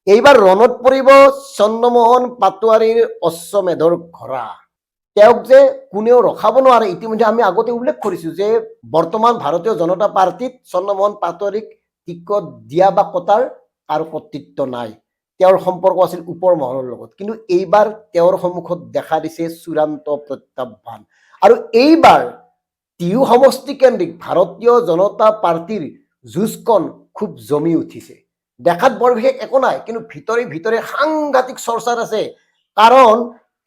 এইবাৰ ৰণত পৰিব চন্দ্ৰমোহন পাটোৱাৰীৰ অশ্বমেধৰ ঘোঁৰা। তেওঁক যে কোনেও ৰখাব নোৱাৰে। ইতিমধ্যে আমি আগতে উল্লেখ কৰিছোঁ যে বৰ্তমান ভাৰতীয় জনতা পাৰ্টিত চন্দ্ৰমোহন পাটোৱাৰীক টিকট দিয়া বা কটাৰ কাৰো কৰ্তৃত্ব নাই। তেওঁৰ সম্পৰ্ক আছিল ওপৰ মহলৰ লগত। কিন্তু এইবাৰ তেওঁৰ সন্মুখত দেখা দিছে চূড়ান্ত প্ৰত্যাহ্বান। আৰু এইবাৰ টিহু সমষ্টিকেন্দ্ৰিক ভাৰতীয় জনতা পাৰ্টিৰ যুঁজখন খুব জমি উঠিছে। দেখাত বৰ বিশেষ একো নাই, কিন্তু ভিতৰে ভিতৰে সাংঘাতিক চৰ্চাত আছে। কাৰণ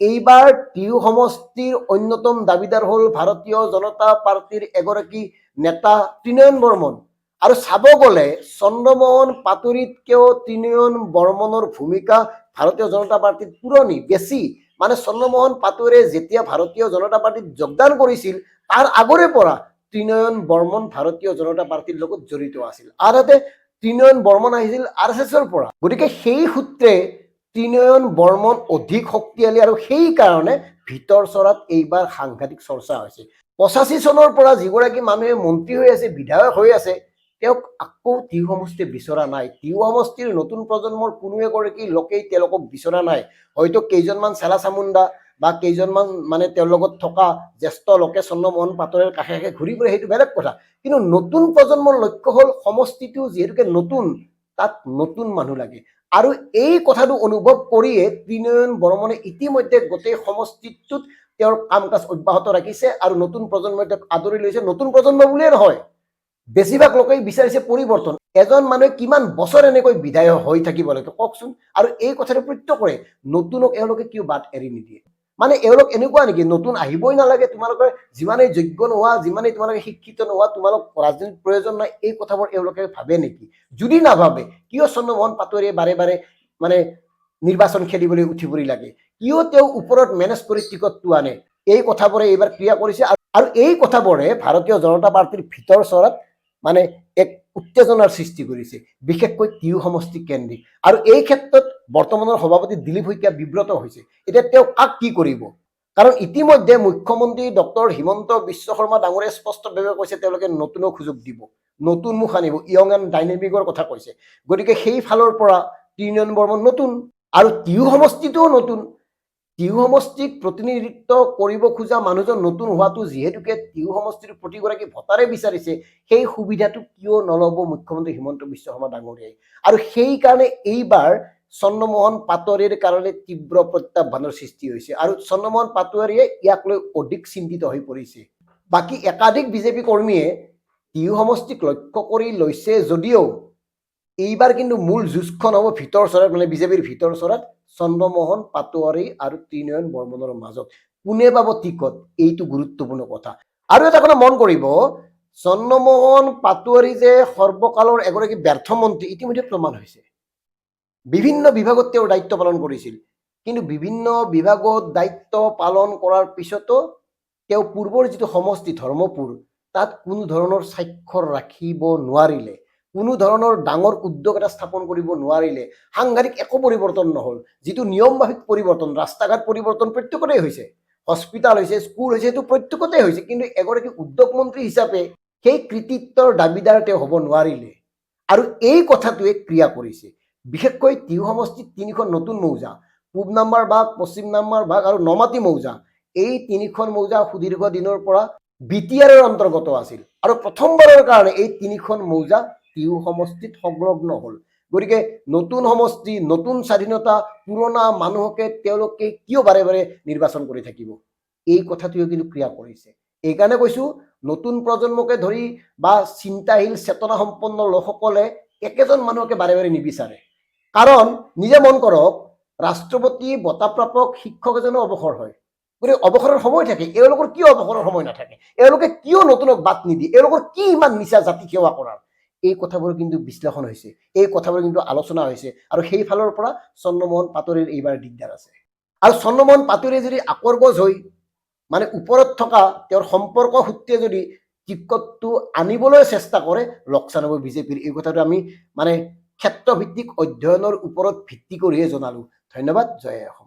এইবাৰ টিহু সমষ্টিৰ অন্যতম দাবীদাৰ হ'ল ভাৰতীয় জনতা পাৰ্টিৰ এগৰাকী নেতা ত্ৰিনয়ন বৰ্মন। আৰু চাব গ'লে চন্দ্ৰমোহন পাটোৱাৰীতকৈও ত্ৰিনয়ন বৰ্মনৰ ভূমিকা ভাৰতীয় জনতা পাৰ্টিত পুৰণি, বেছি। মানে চন্দ্ৰমোহন পাটোৱাৰীয়ে যেতিয়া ভাৰতীয় জনতা পাৰ্টিত যোগদান কৰিছিল তাৰ আগৰে পৰা ত্ৰিনয়ন বৰ্মন ভাৰতীয় জনতা পাৰ্টিৰ লগত জড়িত আছিল। আনহাতে ত্ৰিনয়ন বৰ্মন আহিছিল RSSৰ পৰা। গতিকে সেই সূত্ৰে ত্ৰিনয়ন বৰ্মন অধিক শক্তিশালী আৰু সেইকাৰণে ভিতৰ চৰাত এইবাৰ সাংঘাতিক চৰ্চা হৈছে। 85 চনৰ পৰা যিগৰাকী মানুহে মন্ত্ৰী হৈ আছে, বিধায়ক হৈ আছে, তেওঁক আকৌ টিহু সমষ্টিয়ে বিচৰা নাই। টিহু সমষ্টিৰ নতুন প্ৰজন্মৰ কোনো এগৰাকী লোকেই তেওঁলোকক বিচৰা নাই। হয়তো কেইজনমান চেলা চামুণ্ডা বা কেইজনমান মানে তেওঁৰ লগত থকা জ্যেষ্ঠ লোকে চন্দ্ৰমোহন পাটোৱাৰীৰ কাষে কাষে ঘূৰি ফুৰে, সেইটো বেলেগ কথা। কিন্তু নতুন প্ৰজন্মৰ লক্ষ্য হ'ল সমষ্টিটো যিহেতুকে নতুন, তাত নতুন মানুহ লাগে। আৰু এই কথাটো অনুভৱ কৰিয়ে ত্ৰিনয়ন বৰ্মনে ইতিমধ্যে গোটেই সমষ্টিটোত তেওঁৰ কাম কাজ অব্যাহত ৰাখিছে আৰু নতুন প্ৰজন্মই তেওঁক আদৰি লৈছে। নতুন প্ৰজন্ম বুলিয়ে নহয়, বেছিভাগ লোকেই বিচাৰিছে পৰিৱৰ্তন। এজন মানুহে কিমান বছৰ এনেকৈ বিধায়ক হৈ থাকিব লাগে কওকচোন? আৰু এই কথাটো প্ৰত্যক্ষ কৰে নতুনক এওঁলোকে কিয় বাট এৰি নিদিয়ে? মানে এওঁলোক এনেকুৱা নেকি নতুন আহিবই নালাগে, তোমালোকে যিমানেই যোগ্য নোহোৱা, যিমানেই তোমালোকে শিক্ষিত নোহোৱা, তোমালোক ৰাজনীতিৰ প্ৰয়োজন নাই, এই কথাবোৰ এওঁলোকে ভাবে নেকি? যদি নাভাবে কিয় চন্দ্ৰমোহন পাটোৱাৰীয়ে বাৰে বাৰে মানে নিৰ্বাচন খেলিবলৈ উঠি পৰি লাগে? কিয় তেওঁ ওপৰত মেনেজ কৰি টিকটটো আনে? এই কথাবোৰে এইবাৰ ক্ৰিয়া কৰিছে। আৰু এই কথাবোৰে ভাৰতীয় জনতা পাৰ্টিৰ ভিতৰ চৰাত মানে এক উত্তেজনাৰ সৃষ্টি কৰিছে, বিশেষকৈ টিহু সমষ্টি কেন্দ্ৰিক। আৰু এই ক্ষেত্ৰত বৰ্তমানৰ সভাপতি দিলীপ শইকীয়া বিব্ৰত হৈছে। এতিয়া তেওঁ কাক কি কৰিব? কাৰণ ইতিমধ্যে মুখ্যমন্ত্ৰী ডক্টৰ হিমন্ত বিশ্ব শৰ্মা ডাঙৰীয়াই স্পষ্টভাৱে কৈছে তেওঁলোকে নতুনক সুযোগ দিব, নতুন মুখ আনিব, ইয়ং এণ্ড ডাইনেমিকৰ কথা কৈছে। গতিকে সেই ফালৰ পৰা ত্ৰিনয়ন বৰ্মন নতুন আৰু টিহু সমষ্টিটোও নতুন। টিহু সমষ্টিক প্ৰতিনিধিত্ব কৰিব খোজা মানুহজন নতুন হোৱাটো যিহেতুকে টিহু সমষ্টিৰ প্ৰতিগৰাকী ভোটাৰে বিচাৰিছে, সেই সুবিধাটো কিয় নল'ব মুখ্যমন্ত্ৰী হিমন্ত বিশ্ব শৰ্মা ডাঙৰীয়াই? আৰু সেইকাৰণে এইবাৰ চন্দ্ৰমোহন পাটোৱাৰীৰ কাৰণে তীব্ৰ প্ৰত্যাহ্বানৰ সৃষ্টি হৈছে আৰু চন্দ্ৰমোহন পাটোৱাৰীয়ে ইয়াক লৈ অধিক চিন্তিত হৈ পৰিছে। বাকী একাধিক বিজেপি কৰ্মীয়ে টিহু সমষ্টিক লক্ষ্য কৰি লৈছে যদিও এইবাৰ কিন্তু মূল যুঁজখন হ'ব ভিতৰ চৰাত, মানে বিজেপিৰ ভিতৰ চৰাত চন্দ্ৰমোহন পাটোৱাৰী আৰু ত্ৰিনয়ন বৰ্মনৰ মাজত। কোনে পাব টিকট, এইটো গুৰুত্বপূৰ্ণ কথা। আৰু এটা কথা মন কৰিব, চন্দ্ৰমোহন পাটোৱাৰী যে সৰ্বকালৰ এগৰাকী ব্যৰ্থ মন্ত্ৰী ইতিমধ্যে প্ৰমাণ হৈছে। বিভিন্ন বিভাগত তেওঁৰ দায়িত্ব পালন কৰিছিল, কিন্তু বিভিন্ন বিভাগত দায়িত্ব পালন কৰাৰ পিছতো তেওঁ পূৰ্বৰ যিটো সমষ্টি ধৰ্মপুৰ, তাত কোনো ধৰণৰ স্বাক্ষৰ ৰাখিব নোৱাৰিলে, কোনো ধৰণৰ ডাঙৰ উদ্যোগ এটা স্থাপন কৰিব নোৱাৰিলে। সাংঘাতিক একো পৰিৱৰ্তন নহ'ল। যিটো নিয়মবাহিক পৰিৱৰ্তন, ৰাস্তা ঘাট পৰিৱৰ্তন প্ৰত্যেকতেই হৈছে, হস্পিটাল হৈছে, স্কুল হৈছে, সেইটো প্ৰত্যেকতেই হৈছে, কিন্তু এগৰাকী উদ্যোগ মন্ত্ৰী হিচাপে সেই কৃতিত্বৰ দাবীদাৰ তেওঁ হ'ব নোৱাৰিলে। আৰু এই কথাটোৱে ক্ৰিয়া কৰিছে। বিশেষকৈ টিহু সমষ্টিত 3খন নতুন মৌজা, পূব নাম্বাৰ ভাগ, পশ্চিম নাম্বাৰ ভাগ আৰু নমাটি মৌজা, এই 3খন মৌজা সুদীৰ্ঘ দিনৰ পৰা BTRৰ অন্তৰ্গত আছিল। আৰু প্ৰথমবাৰৰ কাৰণে এই 3খন মৌজা টিহু সমষ্টিত সংলগ্ন হ'ল। গতিকে নতুন সমষ্টি, নতুন স্বাধীনতা, পুৰণা মানুহকে তেওঁলোকে কিয় বাৰে বাৰে নিৰ্বাচন কৰি থাকিব? এই কথাটোৱে কিন্তু ক্ৰিয়া কৰিছে। এইকাৰণে কৈছো নতুন প্ৰজন্মকে ধৰি বা চিন্তাশীল চেতনা সম্পন্ন লোকসকলে একেজন মানুহকে বাৰে বাৰে নিবিচাৰে। কাৰণ নিজে মন কৰক, ৰাষ্ট্ৰপতি বঁটাপ্ৰাপক শিক্ষক এজনো অৱসৰ হয়, গতিকে অৱসৰৰ সময় থাকে। এওঁলোকৰ কিয় অৱসৰৰ সময় নাথাকে? এওঁলোকে কিয় নতুনক বাট নিদিয়ে? এওঁলোকৰ কি ইমান নিচা জাতি সেৱা কৰাৰ? এই কথাবোৰ কিন্তু বিশ্লেষণ হৈছে, এই কথাবোৰ কিন্তু আলোচনা হৈছে। আৰু সেই ফালৰ পৰা চন্দ্ৰমোহন পাটোৱাৰীৰ এইবাৰ দিগদাৰ আছে। আৰু চন্দ্ৰমোহন পাটোৱাৰীয়ে যদি আকৰ্গজ হৈ মানে ওপৰত থকা তেওঁৰ সম্পৰ্ক সূত্ৰে যদি টিকটটো আনিবলৈ চেষ্টা কৰে, লোকচান হ'ব বিজেপিৰ। এই কথাটো আমি মানে ক্ষেত্ৰভিত্তিক অধ্যয়নৰ ওপৰত ভিত্তি কৰিহে জনালো। ধন্যবাদ। জয় অসম।